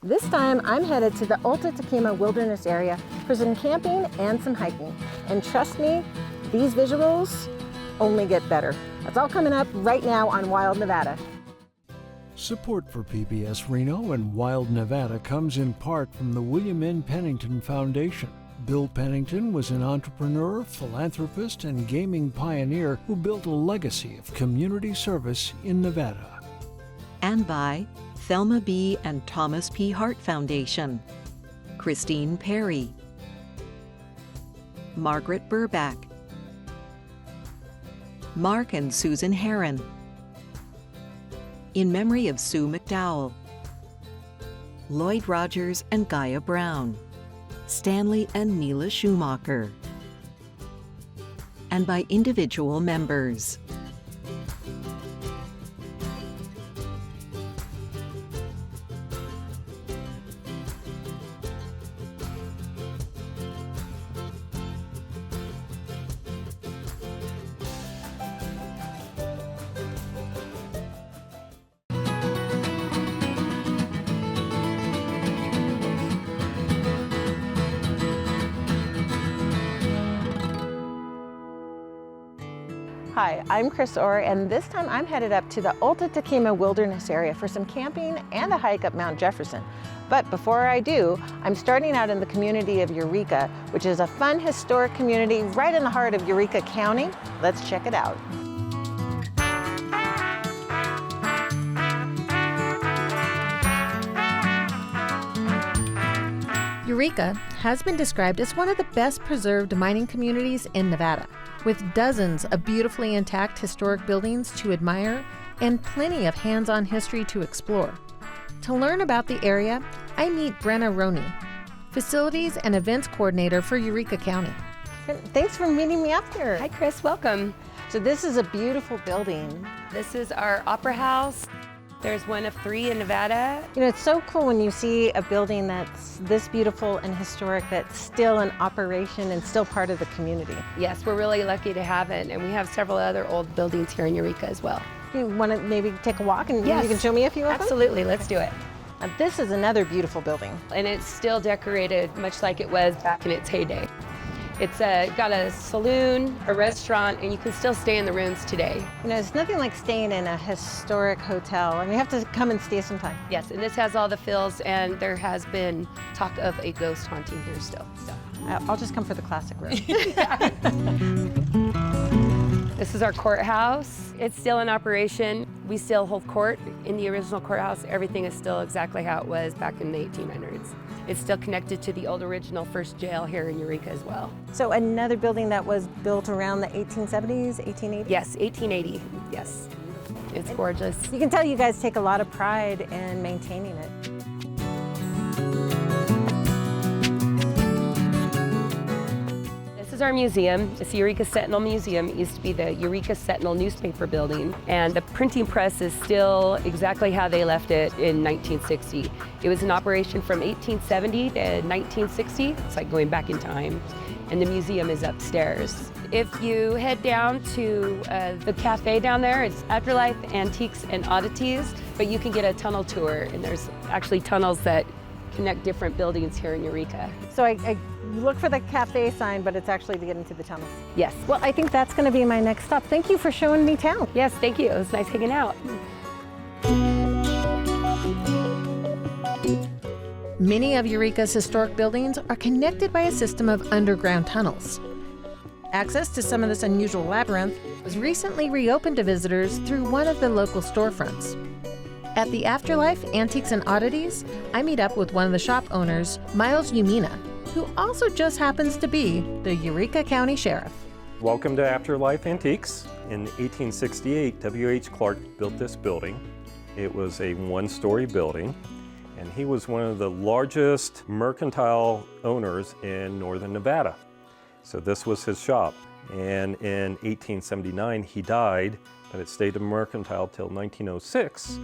This time I'm headed to the Alta-Toquima Wilderness area for some camping and some hiking. And trust me, these visuals only get better. That's all coming up right now on Wild Nevada. Support for PBS Reno and Wild Nevada comes in part from the William N. Pennington Foundation. Bill Pennington was an entrepreneur, philanthropist, and gaming pioneer who built a legacy of community service in Nevada. And by Thelma B. and Thomas P. Hart Foundation, Christine Perry, Margaret Burback, Mark and Susan Herron, in memory of Sue McDowell, Lloyd Rogers and Gaia Brown, Stanley and Mila Schumacher, and by individual members. Hi, I'm Chris Orr, and this time I'm headed up to the Alta-Toquima Wilderness area for some camping and a hike up Mount Jefferson. But before I do, I'm starting out in the community of Eureka, which is a fun historic community right in the heart of Eureka County. Let's check it out. Eureka has been described as one of the best preserved mining communities in Nevada, with dozens of beautifully intact historic buildings to admire and plenty of hands-on history to explore. To learn about the area, I meet Brenna Roney, Facilities and Events Coordinator for Eureka County. Thanks for meeting me up here. Hi, Chris. Welcome. So this is a beautiful building. This is our Opera House. There's one of 3 in Nevada. You know, it's so cool when you see a building that's this beautiful and historic that's still in operation and still part of the community. Yes, we're really lucky to have it, and we have several other old buildings here in Eureka as well. You want to maybe take a walk and Yes. you can show me a few of them? Absolutely, let's do it. Now, this is another beautiful building. And it's still decorated much like it was back in its heyday. It's got a saloon, a restaurant, and you can still stay in the rooms today. You know, it's nothing like staying in a historic hotel. I mean, you have to come and stay sometime. Yes, and this has all the fills, and there has been talk of a ghost haunting here still. So. I'll just come for the classic room. This is our courthouse. It's still in operation. We still hold court in the original courthouse. Everything is still exactly how it was back in the 1800s. It's still connected to the old original first jail here in Eureka as well. So another building that was built around the 1870s, 1880s? Yes, 1880, yes. It's gorgeous. You can tell you guys take a lot of pride in maintaining it. This is our museum. It's the Eureka Sentinel Museum. It used to be the Eureka Sentinel newspaper building. And the printing press is still exactly how they left it in 1960. It was in operation from 1870 to 1960. It's like going back in time. And the museum is upstairs. If you head down to the cafe down there, it's Afterlife, Antiques, and Oddities. But you can get a tunnel tour, and there's actually tunnels that connect different buildings here in Eureka. So I look for the cafe sign, but it's actually to get into the tunnels. Yes. Well, I think that's going to be my next stop. Thank you for showing me town. Yes, thank you. It was nice hanging out. Many of Eureka's historic buildings are connected by a system of underground tunnels. Access to some of this unusual labyrinth was recently reopened to visitors through one of the local storefronts. At the Afterlife, Antiques, and Oddities, I meet up with one of the shop owners, Miles Umina, who also just happens to be the Eureka County Sheriff. Welcome to Afterlife Antiques. In 1868, W.H. Clark built this building. It was a one-story building, and he was one of the largest mercantile owners in northern Nevada. So this was his shop. And in 1879, he died, but it stayed a mercantile till 1906.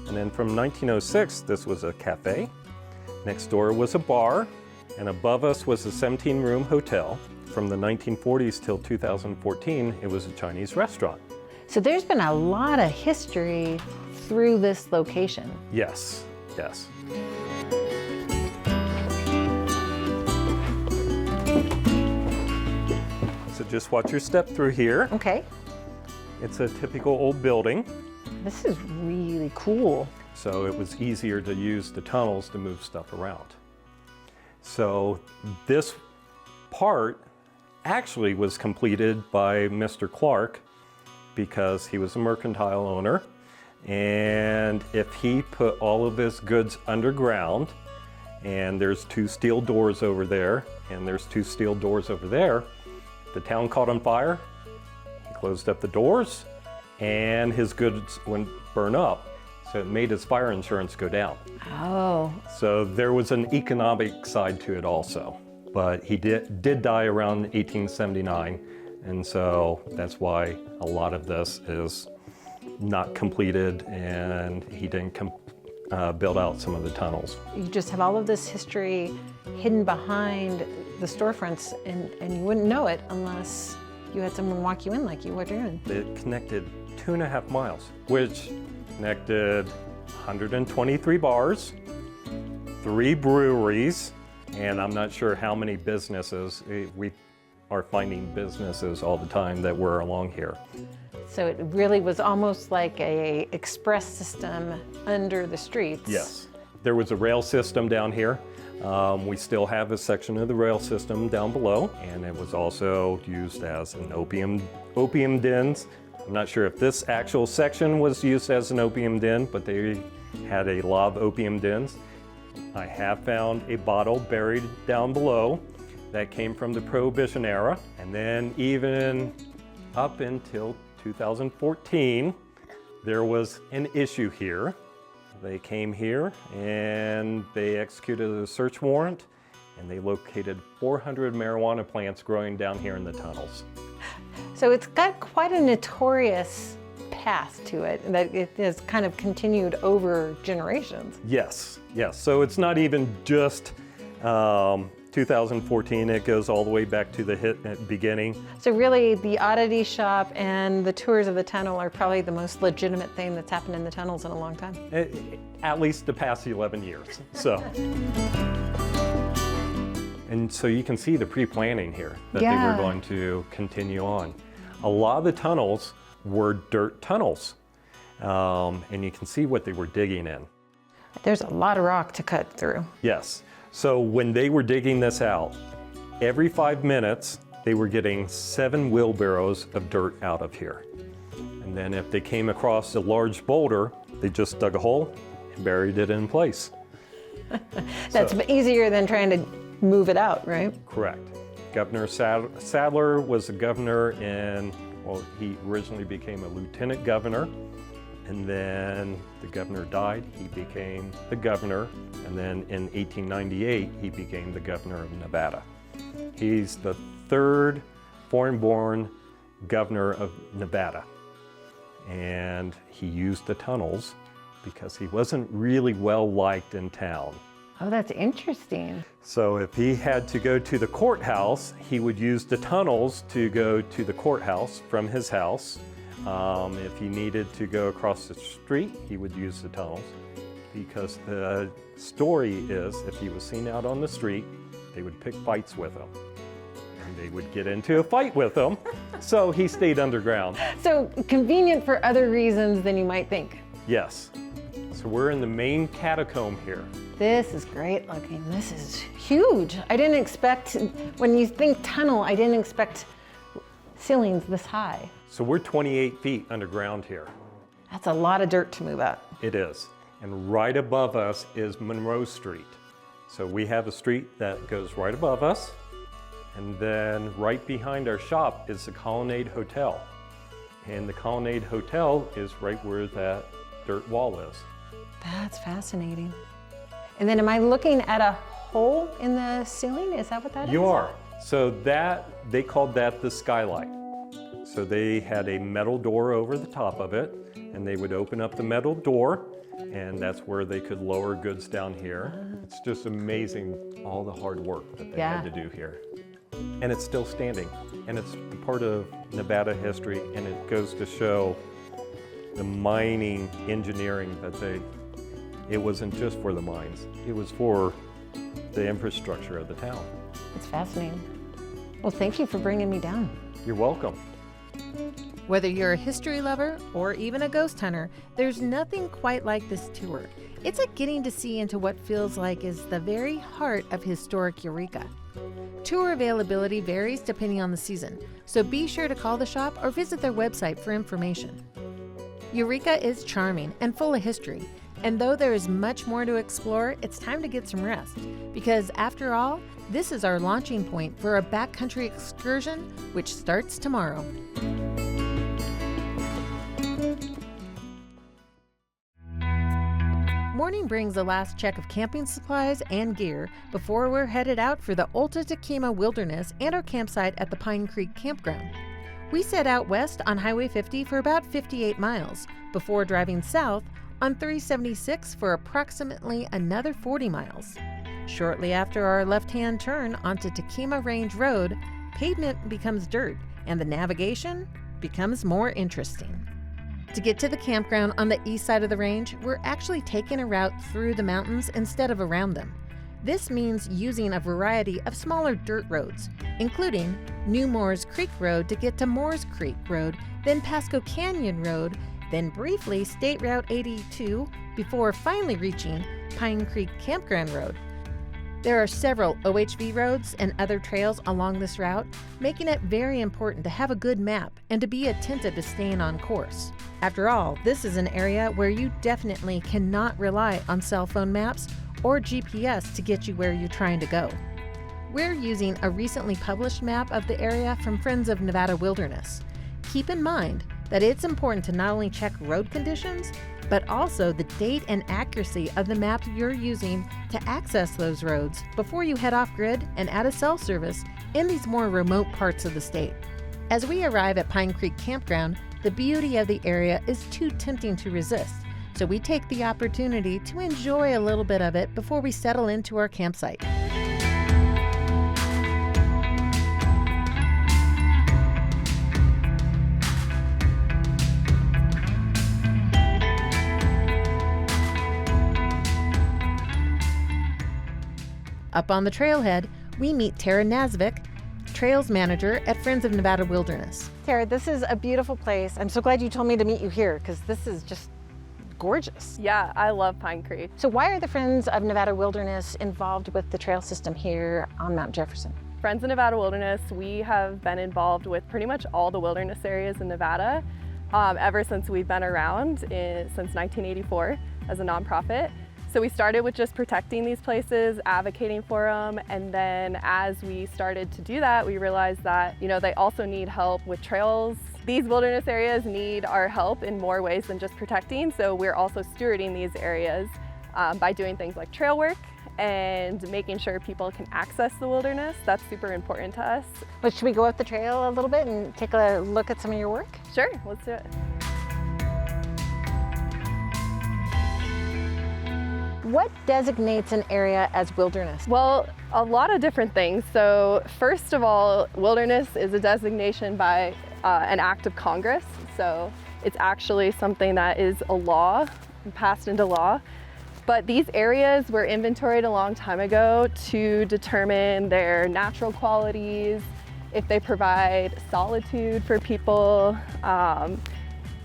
And then from 1906, this was a cafe. Next door was a bar, and above us was a 17-room hotel. From the 1940s till 2014, it was a Chinese restaurant. So there's been a lot of history through this location. Yes, yes. just watch your step through here. Okay. It's a typical old building. This is really cool. So it was easier to use the tunnels to move stuff around. So this part actually was completed by Mr. Clark because he was a mercantile owner. And if he put all of his goods underground, and there's 2 steel doors over there, and there's 2 steel doors over there, the town caught on fire, he closed up the doors, and his goods wouldn't burn up. So it made his fire insurance go down. Oh. So there was an economic side to it also. But he did die around 1879, and so that's why a lot of this is not completed, and he didn't build out some of the tunnels. You just have all of this history hidden behind the storefronts, and you wouldn't know it unless you had someone walk you in like you were doing. It connected 2.5 miles, which connected 123 bars, 3 breweries, and I'm not sure how many businesses. We are finding businesses all the time that were along here. So it really was almost like a express system under the streets. Yes. There was a rail system down here. We still have a section of the rail system down below, and it was also used as an opium dens. I'm not sure if this actual section was used as an opium den, but they had a lot of opium dens. I have found a bottle buried down below that came from the Prohibition era, and then even up until 2014, there was an issue here. They came here and they executed a search warrant, and they located 400 marijuana plants growing down here in the tunnels. So it's got quite a notorious past to it, that it has kind of continued over generations. Yes, yes. So it's not even just 2014, it goes all the way back to the beginning. So really, the oddity shop and the tours of the tunnel are probably the most legitimate thing that's happened in the tunnels in a long time. At least the past 11 years. So. And so you can see the pre-planning here that they were going to continue on. A lot of the tunnels were dirt tunnels, and you can see what they were digging in. There's a lot of rock to cut through. Yes. So when they were digging this out, every 5 minutes, they were getting 7 wheelbarrows of dirt out of here. And then if they came across a large boulder, they just dug a hole and buried it in place. That's easier than trying to move it out, right? Correct. Governor Sadler was the governor well, he originally became a lieutenant governor, and then the governor died, he became the governor, and then in 1898, he became the governor of Nevada. He's the 3rd foreign-born governor of Nevada, and he used the tunnels because he wasn't really well-liked in town. Oh, that's interesting. So if he had to go to the courthouse, he would use the tunnels to go to the courthouse from his house. If he needed to go across the street, he would use the tunnels, because the story is if he was seen out on the street, they would pick fights with him. And they would get into a fight with him, so he stayed underground. So convenient for other reasons than you might think. Yes. So we're in the main catacomb here. This is great looking. This is huge. I didn't expect, when you think tunnel, I didn't expect ceilings this high. So we're 28 feet underground here. That's a lot of dirt to move up. It is. And right above us is Monroe Street. So we have a street that goes right above us, and then right behind our shop is the Colonnade Hotel. And the Colonnade Hotel is right where that dirt wall is. That's fascinating. And then am I looking at a hole in the ceiling? Is that what that is? You are. So they called that the skylight. So they had a metal door over the top of it, and they would open up the metal door, and that's where they could lower goods down here. It's just amazing all the hard work that they had to do here. And it's still standing, and it's part of Nevada history, and it goes to show the mining engineering that it wasn't just for the mines, it was for the infrastructure of the town. It's fascinating. Well, thank you for bringing me down. You're welcome. Whether you're a history lover or even a ghost hunter, there's nothing quite like this tour. It's like getting to see into what feels like is the very heart of historic Eureka. Tour availability varies depending on the season, so be sure to call the shop or visit their website for information. Eureka is charming and full of history, and though there is much more to explore, it's time to get some rest, because after all, this is our launching point for a backcountry excursion, which starts tomorrow. Morning brings the last check of camping supplies and gear before we're headed out for the Alta-Toquima Wilderness and our campsite at the Pine Creek Campground. We set out west on Highway 50 for about 58 miles before driving south on 376 for approximately another 40 miles. Shortly after our left-hand turn onto Toquima Range Road, pavement becomes dirt and the navigation becomes more interesting. To get to the campground on the east side of the range, we're actually taking a route through the mountains instead of around them. This means using a variety of smaller dirt roads, including New Moores Creek Road to get to Moores Creek Road, then Pasco Canyon Road, then briefly State Route 82 before finally reaching Pine Creek Campground Road. There are several OHV roads and other trails along this route, making it very important to have a good map and to be attentive to staying on course. After all, this is an area where you definitely cannot rely on cell phone maps or GPS to get you where you're trying to go. We're using a recently published map of the area from Friends of Nevada Wilderness. Keep in mind that it's important to not only check road conditions, but also the date and accuracy of the map you're using to access those roads before you head off grid and add a cell service in these more remote parts of the state. As we arrive at Pine Creek Campground, the beauty of the area is too tempting to resist, so we take the opportunity to enjoy a little bit of it before we settle into our campsite. Up on the trailhead, we meet Tara Nazvik, Trails Manager at Friends of Nevada Wilderness. Tara, this is a beautiful place. I'm so glad you told me to meet you here because this is just gorgeous. Yeah, I love Pine Creek. So why are the Friends of Nevada Wilderness involved with the trail system here on Mount Jefferson? Friends of Nevada Wilderness, we have been involved with pretty much all the wilderness areas in Nevada ever since we've been around since 1984 as a nonprofit. So we started with just protecting these places, advocating for them, and then as we started to do that, we realized that, they also need help with trails. These wilderness areas need our help in more ways than just protecting, so we're also stewarding these areas by doing things like trail work and making sure people can access the wilderness. That's super important to us. But should we go up the trail a little bit and take a look at some of your work? Sure, let's do it. What designates an area as wilderness? Well, a lot of different things. So first of all, wilderness is a designation by an act of Congress. So it's actually something that is a law, passed into law. But these areas were inventoried a long time ago to determine their natural qualities, if they provide solitude for people,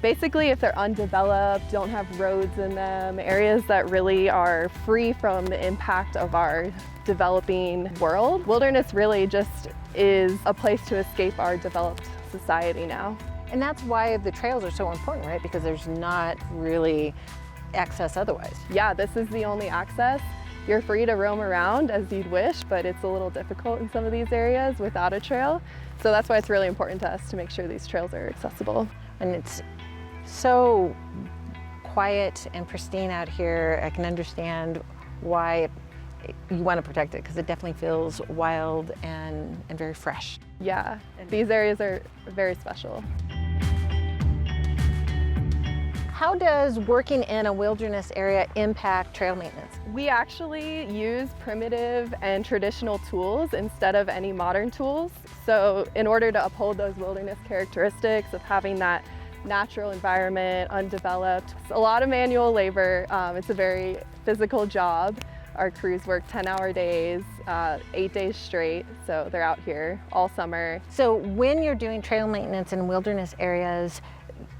basically, if they're undeveloped, don't have roads in them, areas that really are free from the impact of our developing world. Wilderness really just is a place to escape our developed society now. And that's why the trails are so important, right? Because there's not really access otherwise. Yeah, this is the only access. You're free to roam around as you'd wish, but it's a little difficult in some of these areas without a trail. So that's why it's really important to us to make sure these trails are accessible. And it's so quiet and pristine out here. I can understand why you want to protect it because it definitely feels wild and very fresh. Yeah, these areas are very special. How does working in a wilderness area impact trail maintenance? We actually use primitive and traditional tools instead of any modern tools. So in order to uphold those wilderness characteristics of having that natural environment, undeveloped. It's a lot of manual labor. It's a very physical job, Our crews work 10-hour days, 8 days straight, so they're out here all summer. So when you're doing trail maintenance in wilderness areas,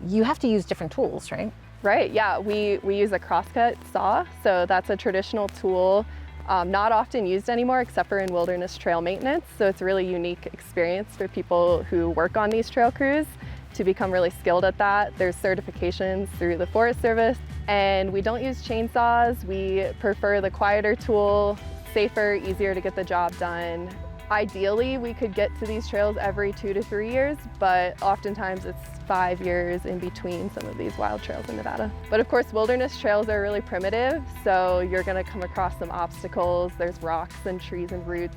you have to use different tools, right? Right, yeah, we use a crosscut saw, so that's a traditional tool, not often used anymore except for in wilderness trail maintenance, so it's a really unique experience for people who work on these trail crews to become really skilled at that. There's certifications through the Forest Service, and we don't use chainsaws. We prefer the quieter tool, safer, easier to get the job done. Ideally, we could get to these trails every 2 to 3 years, but oftentimes it's 5 years in between some of these wild trails in Nevada. But of course, wilderness trails are really primitive, so you're gonna come across some obstacles. There's rocks and trees and roots.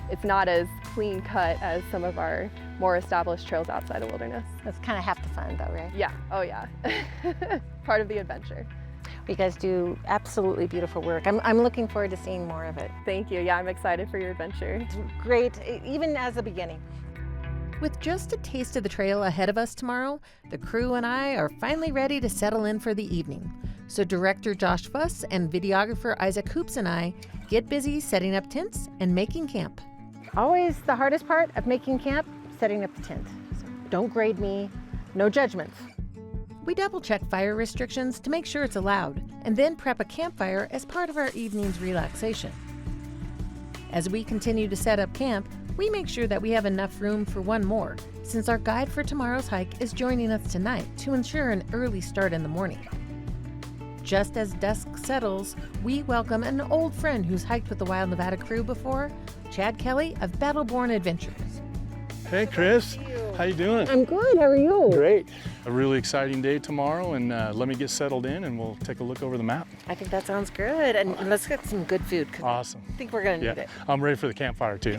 It's not as clean cut as some of our more established trails outside of wilderness. That's kind of half the fun though, right? Yeah, oh yeah. Part of the adventure. You guys do absolutely beautiful work. I'm looking forward to seeing more of it. Thank you. Yeah, I'm excited for your adventure. Great, even as a beginning. With just a taste of the trail ahead of us tomorrow, the crew and I are finally ready to settle in for the evening. So director Josh Fuss and videographer Isaac Hoops and I get busy setting up tents and making camp. Always the hardest part of making camp, setting up the tent. So don't grade me, no judgments. We double check fire restrictions to make sure it's allowed, and then prep a campfire as part of our evening's relaxation. As we continue to set up camp, we make sure that we have enough room for one more, since our guide for tomorrow's hike is joining us tonight to ensure an early start in the morning. Just as dusk settles, we welcome an old friend who's hiked with the Wild Nevada crew before, Chad Kelly of Battleborn Adventures. Hey Chris, how you doing? I'm good, how are you? Great. A really exciting day tomorrow, and let me get settled in and we'll take a look over the map. I think that sounds good, and let's get some good food. Awesome. I think we're gonna need it. I'm ready for the campfire too.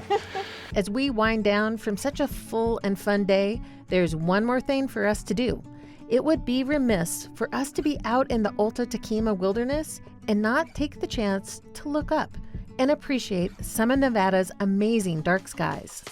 As we wind down from such a full and fun day, there's one more thing for us to do. It would be remiss for us to be out in the Alta-Toquima Wilderness and not take the chance to look up and appreciate some of Nevada's amazing dark skies.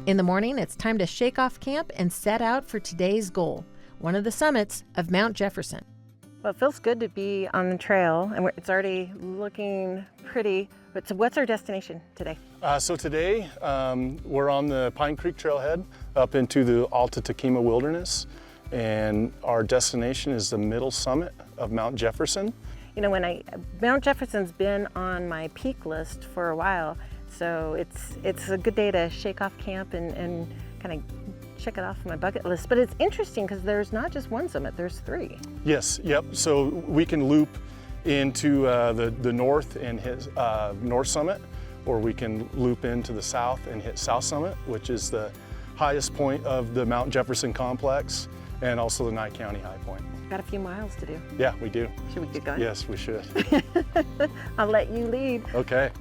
In the morning, it's time to shake off camp and set out for today's goal, one of the summits of Mount Jefferson. Well, it feels good to be on the trail, and it's already looking pretty. But so what's our destination today? So today, we're on the Pine Creek Trailhead up into the Alta-Toquima Wilderness, and our destination is the middle summit of Mount Jefferson. You know, Mount Jefferson's been on my peak list for a while, so it's a good day to shake off camp and kind of check it off my bucket list. But it's interesting because there's not just one summit, there's 3. Yes, yep. So we can loop into the north and hit North Summit, or we can loop into the south and hit South Summit, which is the highest point of the Mount Jefferson complex, and also the Nye County high point. Got a few miles to do. Yeah, we do. Should we get going? Yes, we should. I'll let you lead. Okay.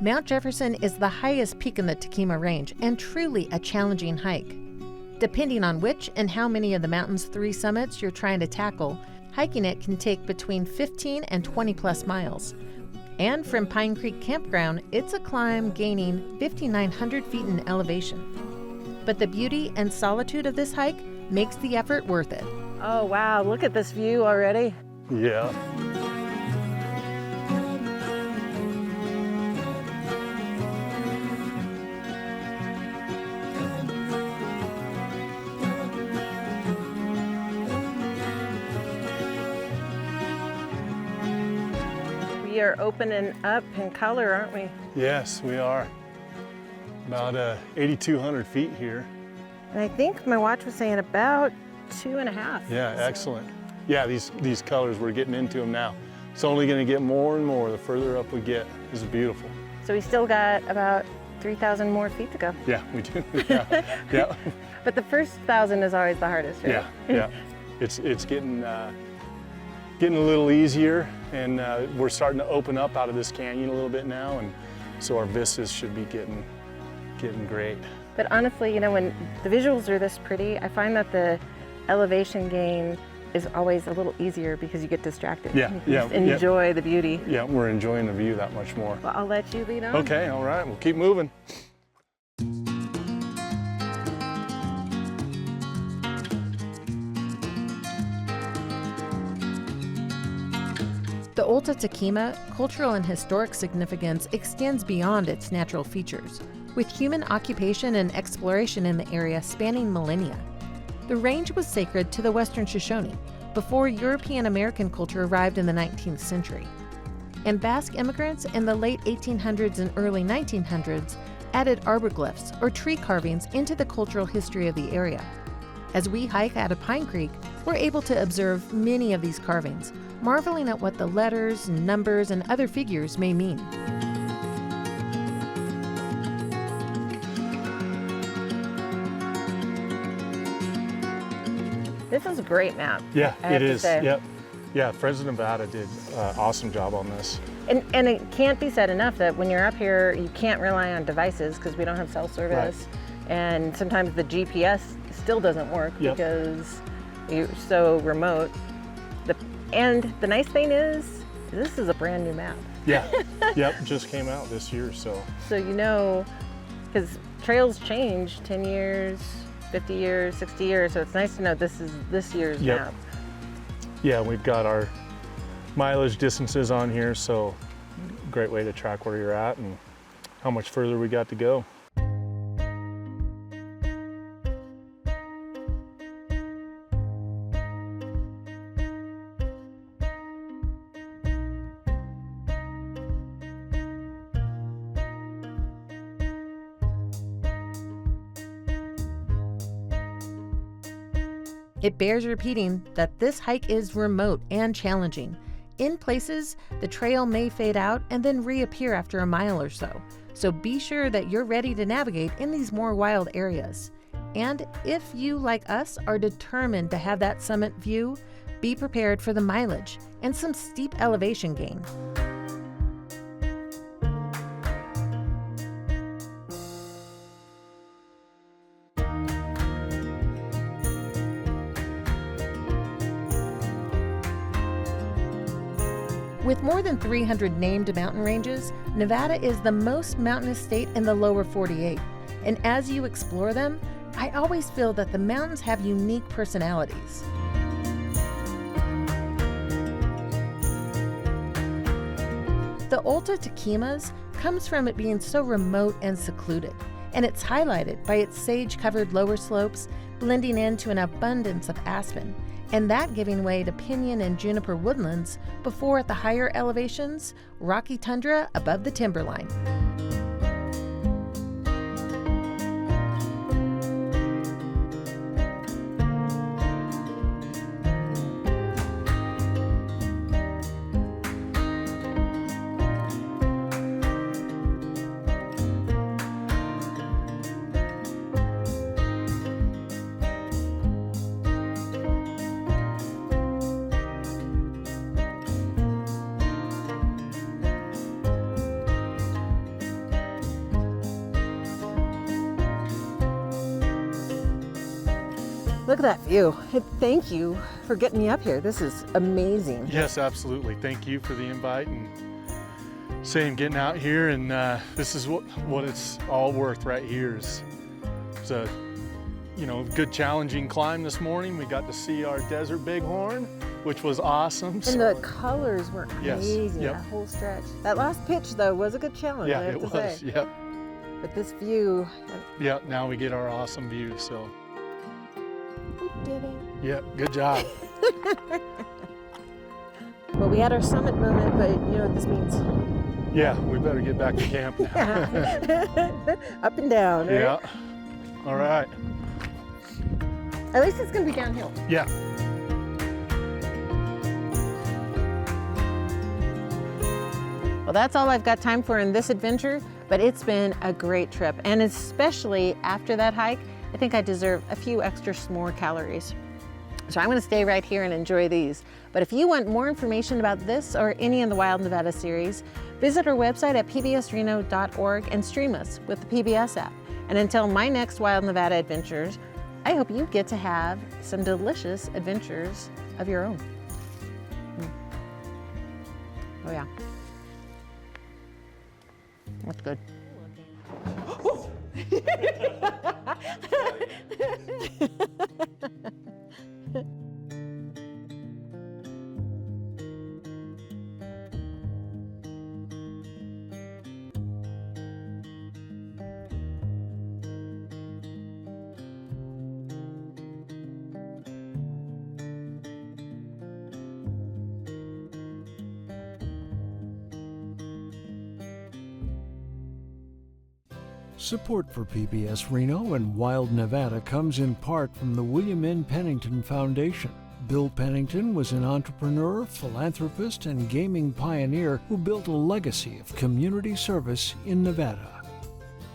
Mount Jefferson is the highest peak in the Toquima Range and truly a challenging hike. Depending on which and how many of the mountain's 3 summits you're trying to tackle, hiking it can take between 15 and 20 plus miles. And from Pine Creek Campground, it's a climb gaining 5,900 feet in elevation. But the beauty and solitude of this hike makes the effort worth it. Oh wow, look at this view already. Yeah. We are opening up in color, aren't we? Yes, we are. About 8,200 feet here. And I think my watch was saying about 2.5. Yeah, excellent. Yeah, these colors, we're getting into them now. It's only going to get more and more the further up we get. This is beautiful. So we still got about 3,000 more feet to go. Yeah, we do. Yeah. Yeah. But the first 1,000 is always the hardest, right? Yeah, yeah. It's getting a little easier, and we're starting to open up out of this canyon a little bit now, and so our vistas should be getting great. But honestly, you know, when the visuals are this pretty, I find that the elevation gain is always a little easier because you get distracted. Yeah, You can yeah, just enjoy the beauty. Yeah, we're enjoying the view that much more. Well, I'll let you lead on. Okay, all right, we'll keep moving. The Alta-Toquima cultural and historic significance extends beyond its natural features, with human occupation and exploration in the area spanning millennia. The range was sacred to the Western Shoshone before European American culture arrived in the 19th century. And Basque immigrants in the late 1800s and early 1900s added arborglyphs or tree carvings into the cultural history of the area. As we hike out of Pine Creek, we're able to observe many of these carvings, marveling at what the letters, numbers, and other figures may mean. This is a great map. Yeah, I have it to is. say. Yep. Yeah, Friends of Nevada did an awesome job on this. And it can't be said enough that when you're up here, you can't rely on devices because we don't have cell service. Right. And sometimes the GPS still doesn't work Yep. because you're so remote. And the nice thing is, this is a brand new map. Yeah, yep, just came out this year, so. So you know, because trails change 10 years, 50 years, 60 years, so it's nice to know this is this year's Yep. map. Yeah, we've got our mileage distances on here, so great way to track where you're at and how much further we got to go. It bears repeating that this hike is remote and challenging. In places, the trail may fade out and then reappear after a mile or so. So be sure that you're ready to navigate in these more wild areas. And if you, like us, are determined to have that summit view, be prepared for the mileage and some steep elevation gain. With more than 300 named mountain ranges, Nevada is the most mountainous state in the lower 48. And as you explore them, I always feel that the mountains have unique personalities. The Alta-Toquimas comes from it being so remote and secluded, and it's highlighted by its sage-covered lower slopes blending into an abundance of aspen, and that giving way to pinyon and juniper woodlands before at the higher elevations, rocky tundra above the timberline. Look at that view. Thank you for getting me up here. This is amazing. Yes, absolutely. Thank you for the invite and getting out here, and this is what it's all worth right here. It's a good challenging climb this morning. We got to see our desert bighorn, which was awesome. And the colors were amazing, Yes, yep. that whole stretch. That last pitch though was a good challenge, Yeah, I have it to was. say. Yep. But this view, Yeah, now we get our awesome view, so. we did it. Yeah, good job. Well, we had our summit moment, but you know what this means. Yeah, we better get back to camp now. Up and down, right? Yeah. All right. At least it's gonna be downhill. Yeah. Well, that's all I've got time for in this adventure, but it's been a great trip. And especially after that hike, I think I deserve a few extra s'more calories. So I'm gonna stay right here and enjoy these. But if you want more information about this or any in the Wild Nevada series, visit our website at pbsreno.org and stream us with the PBS app. And until my next Wild Nevada adventures, I hope you get to have some delicious adventures of your own. Oh yeah. That's good. Support for PBS Reno and Wild Nevada comes in part from the William N. Pennington Foundation. Bill Pennington was an entrepreneur, philanthropist, and gaming pioneer who built a legacy of community service in Nevada.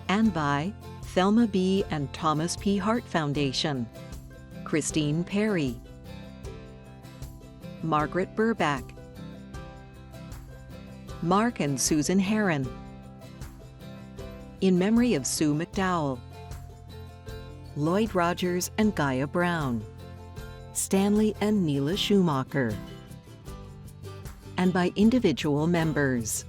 And by Thelma B. and Thomas P. Hart Foundation, Christine Perry, Margaret Burback, Mark and Susan Herron, in memory of Sue McDowell, Lloyd Rogers and Gaia Brown, Stanley and Neela Schumacher, and by individual members.